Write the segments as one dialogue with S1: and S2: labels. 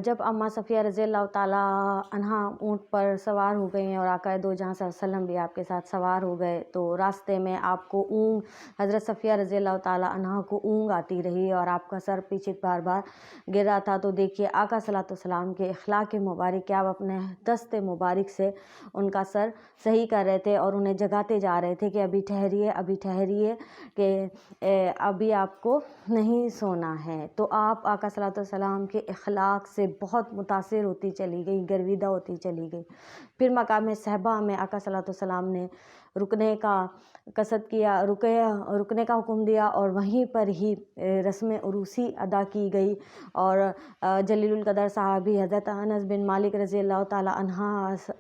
S1: جب اماں صفیہ رضی اللہ تعالیٰ عنہا اونٹ پر سوار ہو گئی ہیں اور آقا دو جہاں صلی اللہ علیہ وسلم بھی آپ کے ساتھ سوار ہو گئے، تو راستے میں آپ کو اونگ حضرت صفیہ رضی اللہ تعالیٰ عنہا کو اونگ آتی رہی اور آپ کا سر پیچھے بار بار گر رہا تھا۔ تو دیکھیے آقا صلی اللہ علیہ وسلم کے اخلاق مبارک کہ آپ اپنے دست مبارک سے ان کا سر صحیح کر رہے تھے اور انہیں جگاتے جا رہے تھے کہ ابھی ٹھہریے کہ ابھی آپ کو نہیں سونا ہے۔ تو آپ آقا صلی اللہ علیہ وسلم کے اخلاق سے بہت متاثر ہوتی چلی گئی، گرویدہ ہوتی چلی گئی۔ پھر مقام صحبہ میں آقا صلی اللہ علیہ وسلم نے رکنے کا قصد کیا، رکنے کا حکم دیا اور وہیں پر ہی رسم عروسی ادا کی گئی، اور جلیل القدر صحابی حضرت انس بن مالک رضی اللہ تعالیٰ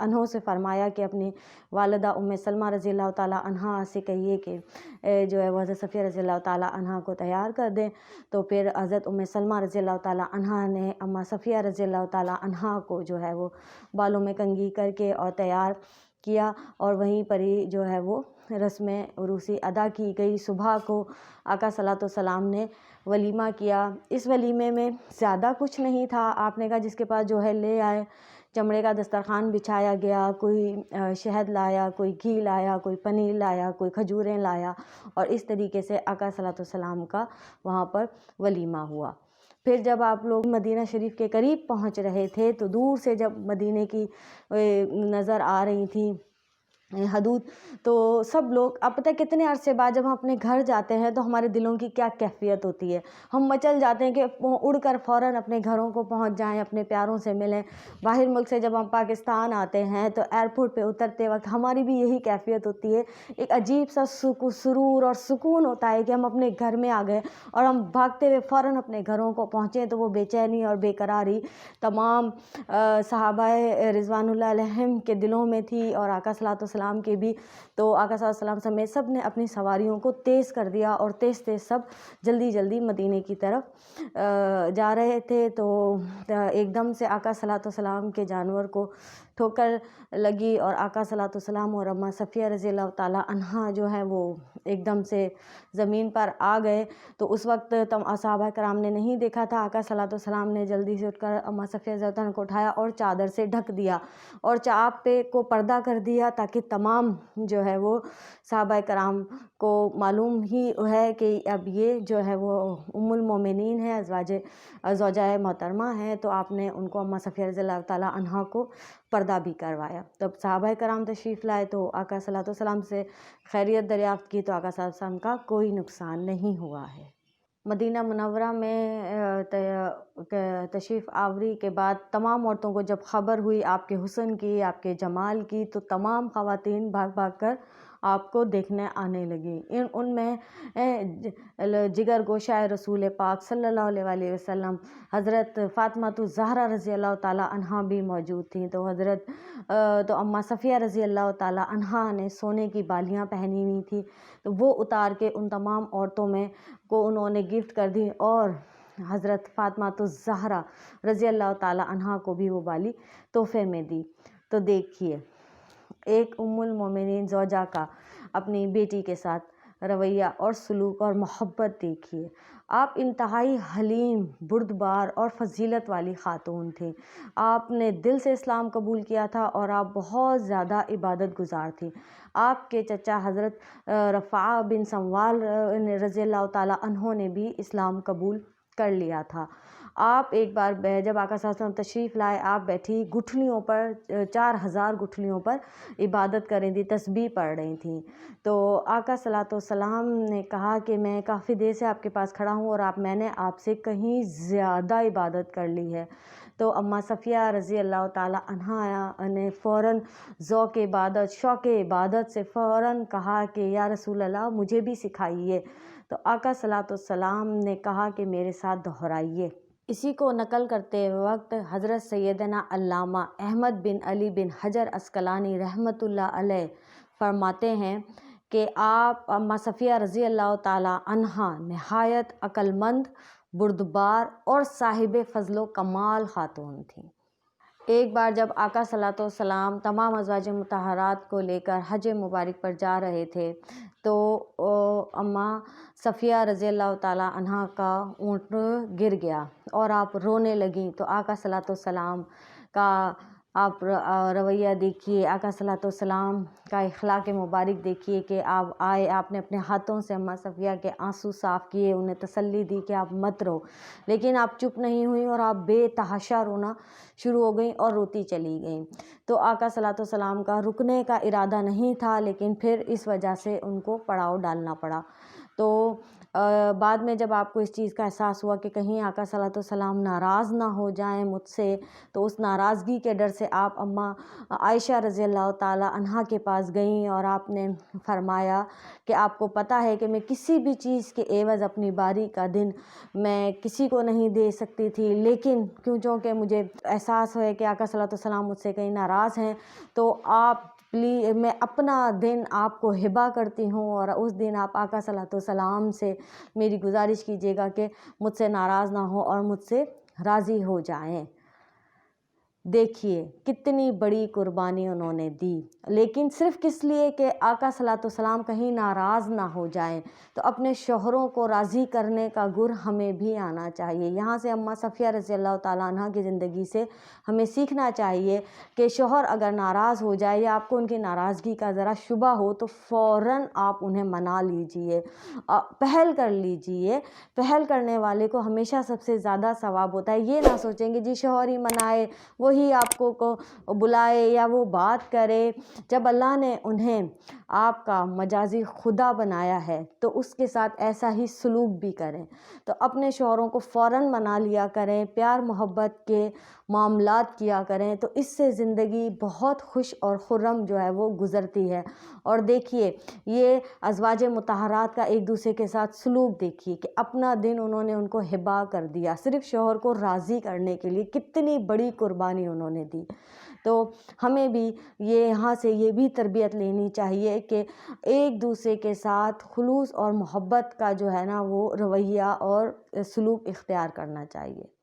S1: عنہ سے فرمایا کہ اپنی والدہ ام سلمہ رضی اللہ تعالیٰ عنہا سے کہیے کہ جو ہے وہ حضرت صفیہ رضی اللہ تعالیٰ عنہا کو تیار کر دیں۔ تو پھر حضرت ام سلمہ رضی اللہ تعالیٰ عنہا نے اماں صفیہ رضی اللہ تعالیٰ عنہا کو جو ہے وہ بالوں میں کنگھی کر کے اور تیار کیا، اور وہیں پر ہی جو ہے وہ رسم عروسی ادا کی گئی۔ صبح کو آقا صلی اللہ علیہ وسلم نے ولیمہ کیا۔ اس ولیمے میں زیادہ کچھ نہیں تھا، آپ نے کہا جس کے پاس جو ہے لے آئے۔ چمڑے کا دسترخوان بچھایا گیا، کوئی شہد لایا، کوئی گھی لایا، کوئی پنیر لایا، کوئی کھجوریں لایا، اور اس طریقے سے آقا صلی اللہ علیہ وسلم کا وہاں پر ولیمہ ہوا۔ پھر جب آپ لوگ مدینہ شریف کے قریب پہنچ رہے تھے تو دور سے جب مدینہ کی نظر آ رہی تھیں حدود، تو سب لوگ اب پتہ کتنے عرصے بعد جب ہم اپنے گھر جاتے ہیں تو ہمارے دلوں کی کیا کیفیت ہوتی ہے، ہم مچل جاتے ہیں کہ اڑ کر فوراً اپنے گھروں کو پہنچ جائیں، اپنے پیاروں سے ملیں۔ باہر ملک سے جب ہم پاکستان آتے ہیں تو ایئرپورٹ پہ اترتے وقت ہماری بھی یہی کیفیت ہوتی ہے، ایک عجیب سا سرور اور سکون ہوتا ہے کہ ہم اپنے گھر میں آ گئے اور ہم بھاگتے ہوئے فوراً اپنے گھروں کو پہنچیں۔ تو وہ بے چینی اور بے قراری تمام صحابہ رضوان اللہ علیہم کے دلوں میں تھی، اور آقا صلی اللہ علیہ وسلم کے بھی۔ تو آقا صلی اللہ علیہ وسلم سمیت سب نے اپنی سواریوں کو تیز کر دیا اور تیز سب جلدی مدینے کی طرف جا رہے تھے۔ تو ایک دم سے آقا صلی اللہ علیہ وسلم کے جانور کو ٹھوکر لگی اور آقا صلی اللہ علیہ وسلم اور اماں صفیہ رضی اللہ تعالیٰ عنہا جو ہے وہ ایک دم سے زمین پر آ گئے۔ تو اس وقت صحابہ کرام نے نہیں دیکھا تھا، آقا صلی اللہ علیہ وسلم نے جلدی سے اٹھ کر اماں صفیہ رضی اللہ عنہا کو اٹھایا اور چادر سے ڈھک دیا اور چاپ پہ کو پردہ کر دیا، تاکہ تمام جو ہے وہ صحابہ کرام کو معلوم ہی ہے کہ اب یہ جو ہے وہ ام المومنین ہے، زوجہ محترمہ ہیں۔ تو آپ نے ان کو اماں صفیہ رضی اللہ تعالیٰ عنہا کو پردہ بھی کروایا۔ تب صحابہ کرام تشریف لائے تو آقا صلی اللہ علیہ وسلم سے خیریت دریافت کی، تو آقا صلی اللہ علیہ وسلم کا کوئی نقصان نہیں ہوا ہے۔ مدینہ منورہ میں تشریف آوری کے بعد تمام عورتوں کو جب خبر ہوئی آپ کے حسن کی، آپ کے جمال کی، تو تمام خواتین بھاگ کر آپ کو دیکھنے آنے لگیں۔ ان میں جگر گوشہ رسول پاک صلی اللہ علیہ وسلم حضرت فاطمہ الزہرا رضی اللہ تعالیٰ عنہا بھی موجود تھیں۔ تو اماں صفیہ رضی اللہ تعالیٰ عنہا نے سونے کی بالیاں پہنی ہوئی تھی، تو وہ اتار کے ان تمام عورتوں میں کو انہوں نے گفٹ کر دی، اور حضرت فاطمہ الزہرا رضی اللہ تعالیٰ عنہا کو بھی وہ بالی تحفے میں دی۔ تو دیکھیے ایک ام المومنین زوجہ کا اپنی بیٹی کے ساتھ رویہ اور سلوک اور محبت دیکھیے۔ آپ انتہائی حلیم، بردبار اور فضیلت والی خاتون تھیں۔ آپ نے دل سے اسلام قبول کیا تھا اور آپ بہت زیادہ عبادت گزار تھیں۔ آپ کے چچا حضرت رفاعہ بن سموال رضی اللہ تعالیٰ عنہ نے بھی اسلام قبول کر لیا تھا۔ آپ ایک بار جب آقا صلی اللہ علیہ وسلم تشریف لائے، آپ بیٹھی گٹھلیوں پر 4000 گٹھلیوں پر عبادت کر رہی تھیں، تسبیح پڑھ رہی تھیں۔ تو آقا صلی اللہ علیہ وسلم نے کہا کہ میں کافی دیر سے آپ کے پاس کھڑا ہوں اور میں نے آپ سے کہیں زیادہ عبادت کر لی ہے۔ تو اماں صفیہ رضی اللہ تعالیٰ عنہا نے فوراً ذوق عبادت، شوق عبادت سے فوراً کہا کہ یا رسول اللہ مجھے بھی سکھائیے۔ تو آقا صلی اللہ علیہ وسلم نے کہا کہ میرے ساتھ دہرائیے۔ اسی کو نقل کرتے وقت حضرت سیدنا علامہ احمد بن علی بن حجر عسقلانی رحمۃ اللہ علیہ فرماتے ہیں کہ آپ اماں صفیہ رضی اللہ تعالیٰ عنہا نہایت عقل مند، بردبار اور صاحب فضل و کمال خاتون تھیں۔ ایک بار جب آقا صلی اللہ علیہ وسلم تمام ازواج مطہرات کو لے کر حج مبارک پر جا رہے تھے تو اماں صفیہ رضی اللہ تعالیٰ عنہا کا اونٹ گر گیا اور آپ رونے لگیں، تو آقا صلی اللہ علیہ وسلم کا آپ رویہ دیکھیے، آقا صلی اللہ علیہ وسلم کا اخلاق مبارک دیکھیے کہ آپ آئے، آپ نے اپنے ہاتھوں سے اماں صفیہ کے آنسو صاف کیے، انہیں تسلی دی کہ آپ مت رو، لیکن آپ چپ نہیں ہوئیں اور آپ بے تحاشا رونا شروع ہو گئیں اور روتی چلی گئیں۔ تو آقا صلی اللہ علیہ وسلم کا رکنے کا ارادہ نہیں تھا، لیکن پھر اس وجہ سے ان کو پڑاؤ ڈالنا پڑا۔ تو بعد میں جب آپ کو اس چیز کا احساس ہوا کہ کہیں آقا صلی اللہ علیہ وسلم ناراض نہ ہو جائیں مجھ سے، تو اس ناراضگی کے ڈر سے آپ اماں عائشہ رضی اللہ تعالیٰ عنہا کے پاس گئیں اور آپ نے فرمایا کہ آپ کو پتہ ہے کہ میں کسی بھی چیز کے عوض اپنی باری کا دن میں کسی کو نہیں دے سکتی تھی، لیکن چونکہ مجھے احساس ہوئے کہ آقا صلی اللہ علیہ وسلم مجھ سے کہیں ناراض ہیں، تو آپ میں اپنا دن آپ کو ہبہ کرتی ہوں، اور اس دن آپ آقا صلی اللہ علیہ وسلم سے میری گزارش کیجیے گا کہ مجھ سے ناراض نہ ہو اور مجھ سے راضی ہو جائیں۔ دیکھیے کتنی بڑی قربانی انہوں نے دی، لیکن صرف کس لیے کہ آقا صلی اللہ علیہ وسلم کہیں ناراض نہ ہو جائیں۔ تو اپنے شوہروں کو راضی کرنے کا گر ہمیں بھی آنا چاہیے۔ یہاں سے اماں صفیہ رضی اللہ تعالیٰ عنہ کی زندگی سے ہمیں سیکھنا چاہیے کہ شوہر اگر ناراض ہو جائے یا آپ کو ان کی ناراضگی کا ذرا شبہ ہو تو فوراً آپ انہیں منا لیجئے، پہل کر لیجئے۔ پہل کرنے والے کو ہمیشہ سب سے زیادہ ثواب ہوتا ہے۔ یہ نہ سوچیں گے جی شوہر ہی منائے، وہی آپ کو بلائے یا وہ بات کرے۔ جب اللہ نے انہیں آپ کا مجازی خدا بنایا ہے تو اس کے ساتھ ایسا ہی سلوک بھی کریں۔ تو اپنے شوہروں کو فوراً منا لیا کریں، پیار محبت کے معاملات کیا کریں، تو اس سے زندگی بہت خوش اور خرم جو ہے وہ گزرتی ہے۔ اور دیکھیے یہ ازواج مطہرات کا ایک دوسرے کے ساتھ سلوک دیکھیے کہ اپنا دن انہوں نے ان کو ہبہ کر دیا صرف شوہر کو راضی کرنے کے لیے، کتنی بڑی قربانی انہوں نے دی۔ تو ہمیں بھی یہاں سے یہ بھی تربیت لینی چاہیے کہ ایک دوسرے کے ساتھ خلوص اور محبت کا جو ہے نا وہ رویہ اور سلوک اختیار کرنا چاہیے۔